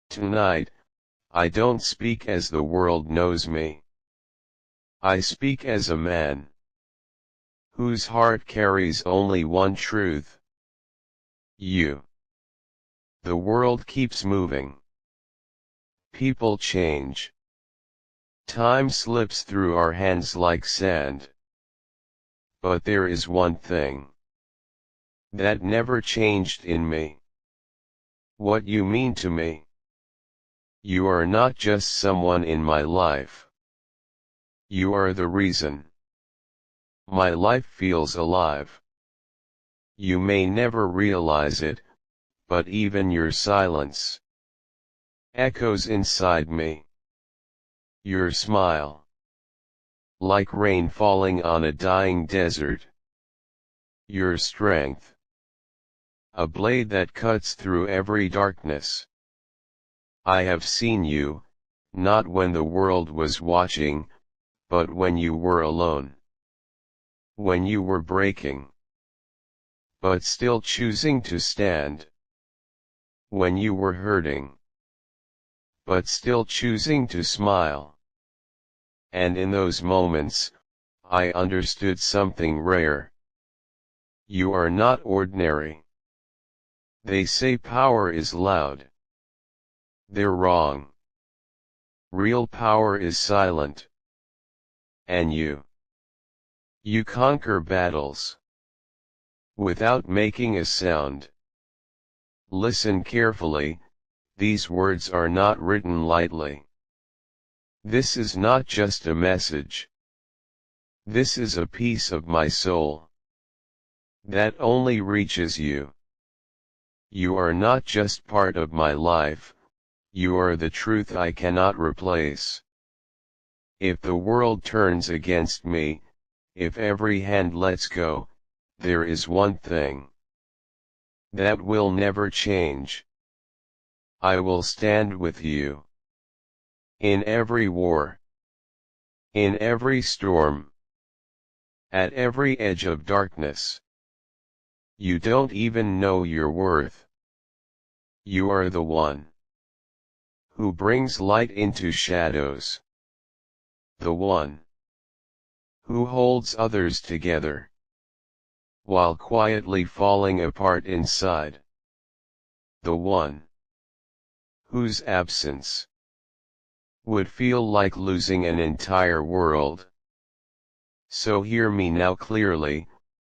Tonight, I don't speak as the world knows me. I speak as a man whose heart carries only one truth. You. The world keeps moving. People change. Time slips through our hands like sand. But there is one thing that never changed in me. What you mean to me. You are not just someone in my life. You are the reason my life feels alive. You may never realize it, but even your silence echoes inside me. Your smile, like rain falling on a dying desert. Your strength, a blade that cuts through every darkness. I have seen you, not when the world was watching, but when you were alone. When you were breaking, but still choosing to stand. When you were hurting, but still choosing to smile. And in those moments, I understood something rare. You are not ordinary. They say power is loud. They're wrong. Real power is silent. And you conquer battles without making a sound. Listen carefully, these words are not written lightly. This is not just a message. This is a piece of my soul that only reaches you. You are not just part of my life, you are the truth I cannot replace. If the world turns against me, if every hand lets go, there is one thing that will never change. I will stand with you. In every war. In every storm. At every edge of darkness. You don't even know your worth. You are the one who brings light into shadows. The one who holds others together while quietly falling apart inside. The one whose absence would feel like losing an entire world. So hear me now clearly,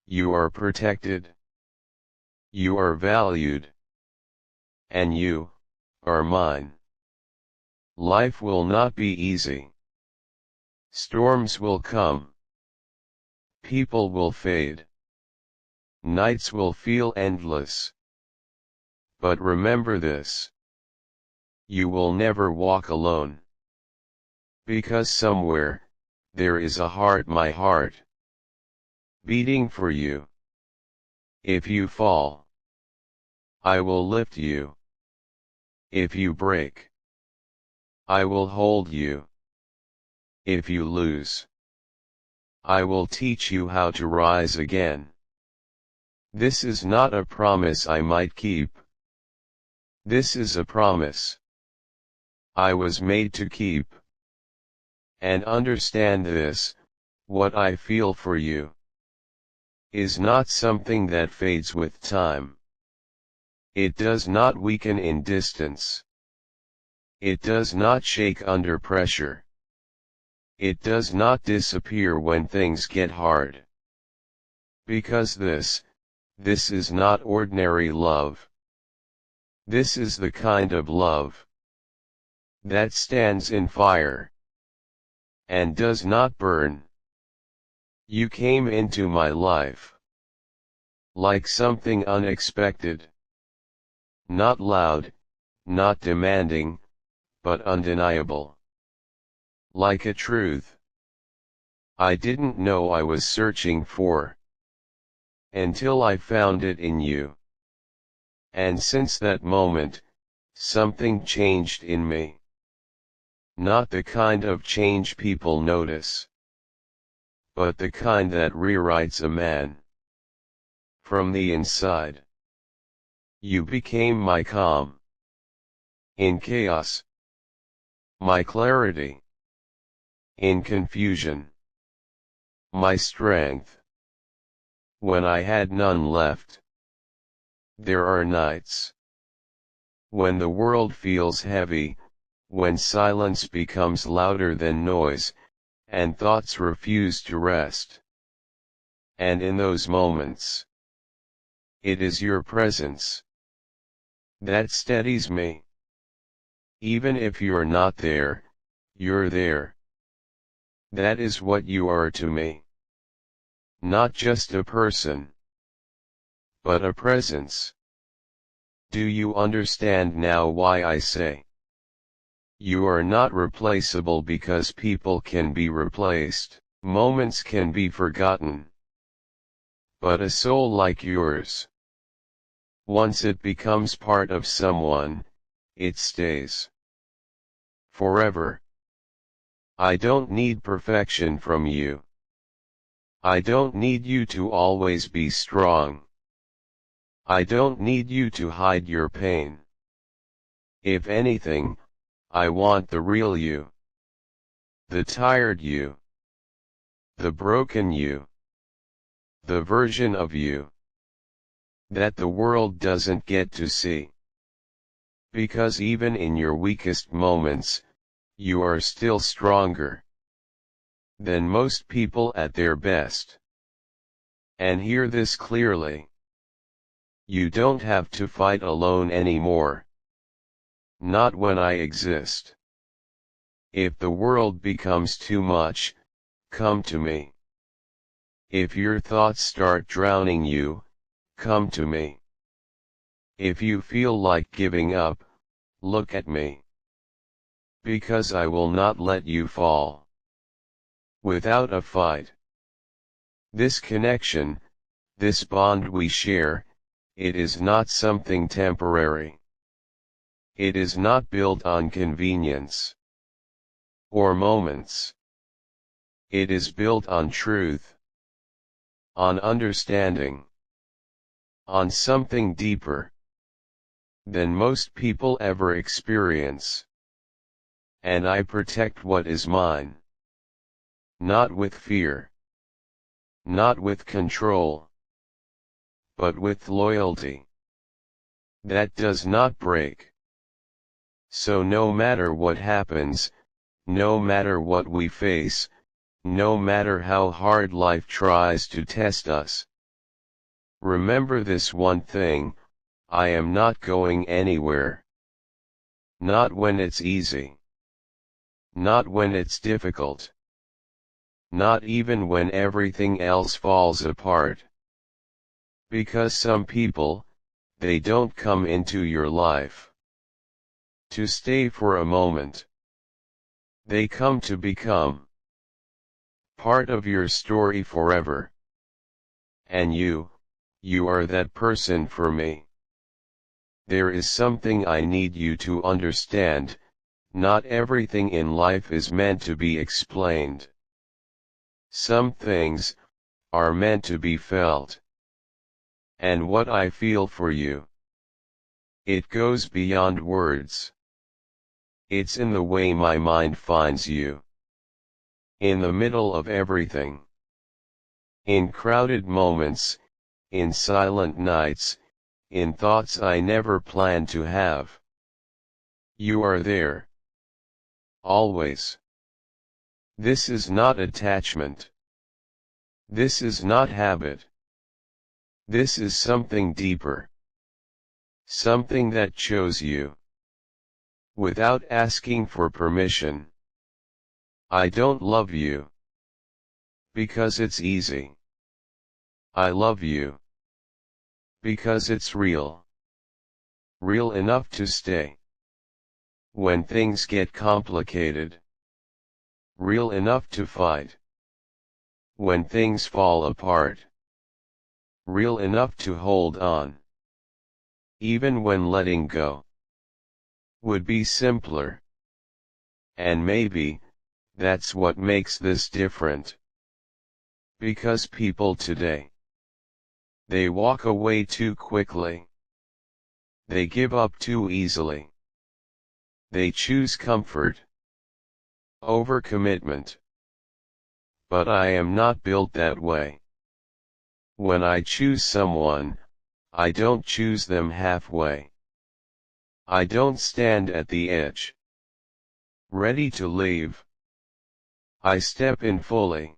you are protected. You are valued. And you are mine. Life will not be easy. Storms will come. People will fade. Nights will feel endless. But remember this. You will never walk alone. Because somewhere, there is a heart, my heart, beating for you. If you fall, I will lift you. If you break, I will hold you. If you lose, I will teach you how to rise again. This is not a promise I might keep. This is a promise I was made to keep. And understand this, what I feel for you is not something that fades with time. It does not weaken in distance. It does not shake under pressure. It does not disappear when things get hard. Because this is not ordinary love. This is the kind of love that stands in fire and does not burn. You came into my life like something unexpected. Not loud, not demanding, but undeniable. Like a truth I didn't know I was searching for, until I found it in you. And since that moment, something changed in me. Not the kind of change people notice, but the kind that rewrites a man from the inside. You became my calm. In chaos, my clarity. In confusion, my strength. When I had none left. There are nights when the world feels heavy, when silence becomes louder than noise, and thoughts refuse to rest. And in those moments, it is your presence that steadies me. Even if you're not there, you're there. That is what you are to me. Not just a person, but a presence. Do you understand now why I say you are not replaceable? Because people can be replaced, moments can be forgotten. But a soul like yours, once it becomes part of someone, it stays forever. I don't need perfection from you. I don't need you to always be strong. I don't need you to hide your pain. If anything, I want the real you. The tired you. The broken you. The version of you that the world doesn't get to see. Because even in your weakest moments, you are still stronger than most people at their best. And hear this clearly. You don't have to fight alone anymore. Not when I exist. If the world becomes too much, come to me. If your thoughts start drowning you, come to me. If you feel like giving up, look at me. Because I will not let you fall without a fight. This connection, this bond we share, it is not something temporary. It is not built on convenience or moments. It is built on truth, on understanding, on something deeper than most people ever experience. And I protect what is mine. Not with fear. Not with control. But with loyalty that does not break. So no matter what happens, no matter what we face, no matter how hard life tries to test us, remember this one thing: I am not going anywhere. Not when it's easy. Not when it's difficult. Not even when everything else falls apart. Because some people, they don't come into your life to stay for a moment. They come to become part of your story forever. And you are that person for me. There is something I need you to understand: not everything in life is meant to be explained. Some things are meant to be felt. And what I feel for you, it goes beyond words. It's in the way my mind finds you. In the middle of everything. In crowded moments, in silent nights, in thoughts I never planned to have. You are there. Always. This is not attachment. This is not habit. This is something deeper. Something that chose you without asking for permission. I don't love you because it's easy. I love you because it's real. Real enough to stay when things get complicated. Real enough to fight when things fall apart. Real enough to hold on even when letting go would be simpler. And maybe that's what makes this different. Because people today, they walk away too quickly. They give up too easily. they choose comfort over commitment. But I am not built that way. When I choose someone, I don't choose them halfway. I don't stand at the edge, ready to leave. I step in fully.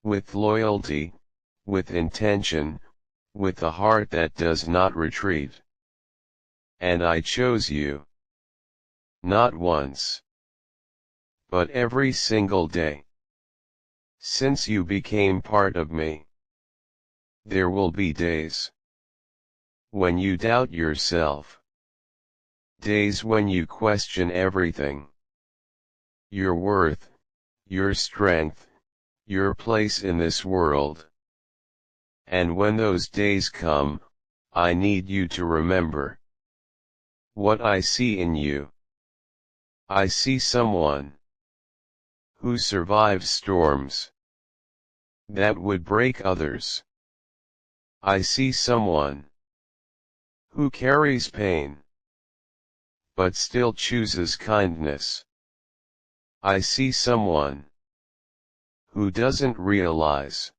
With loyalty, with intention, with a heart that does not retreat. And I chose you. Not once, but every single day. Since you became part of me. There will be days when you doubt yourself. Days when you question everything. Your worth, your strength, your place in this world. And when those days come, I need you to remember what I see in you. I see someone who survives storms that would break others. I see someone who carries pain but still chooses kindness. I see someone who doesn't realize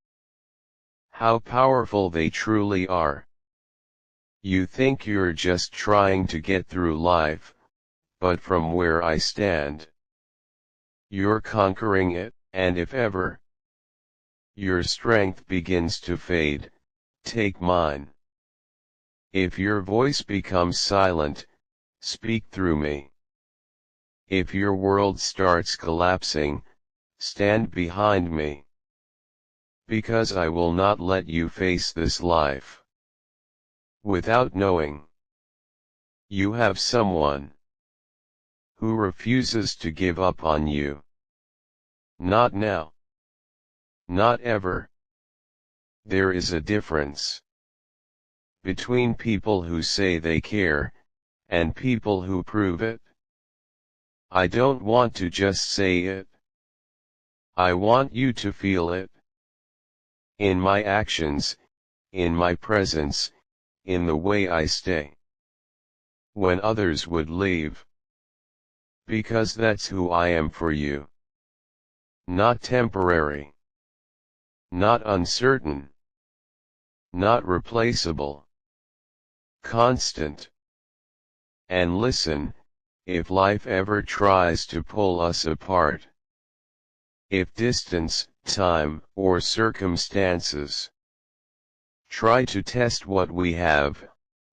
how powerful they truly are. You think you're just trying to get through life, but from where I stand, you're conquering it, and if ever your strength begins to fade, take mine. If your voice becomes silent, speak through me. If your world starts collapsing, stand behind me. Because I will not let you face this life without knowing you have someone who refuses to give up on you. Not now. Not ever. There is a difference between people who say they care, and people who prove it. I don't want to just say it. I want you to feel it. In my actions, in my presence, in the way I stay when others would leave. Because that's who I am for you. Not temporary. Not uncertain. Not replaceable. Constant. And listen, if life ever tries to pull us apart, if distance, time, or circumstances try to test what we have,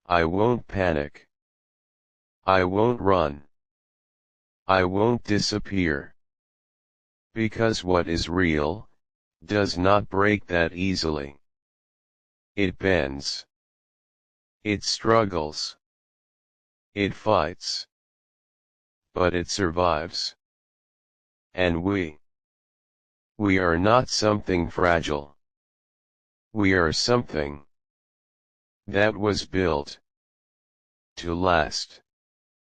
I won't panic. I won't run. I won't disappear. Because what is real does not break that easily. It bends. It struggles. It fights. But it survives. And we are not something fragile. We are something that was built to last.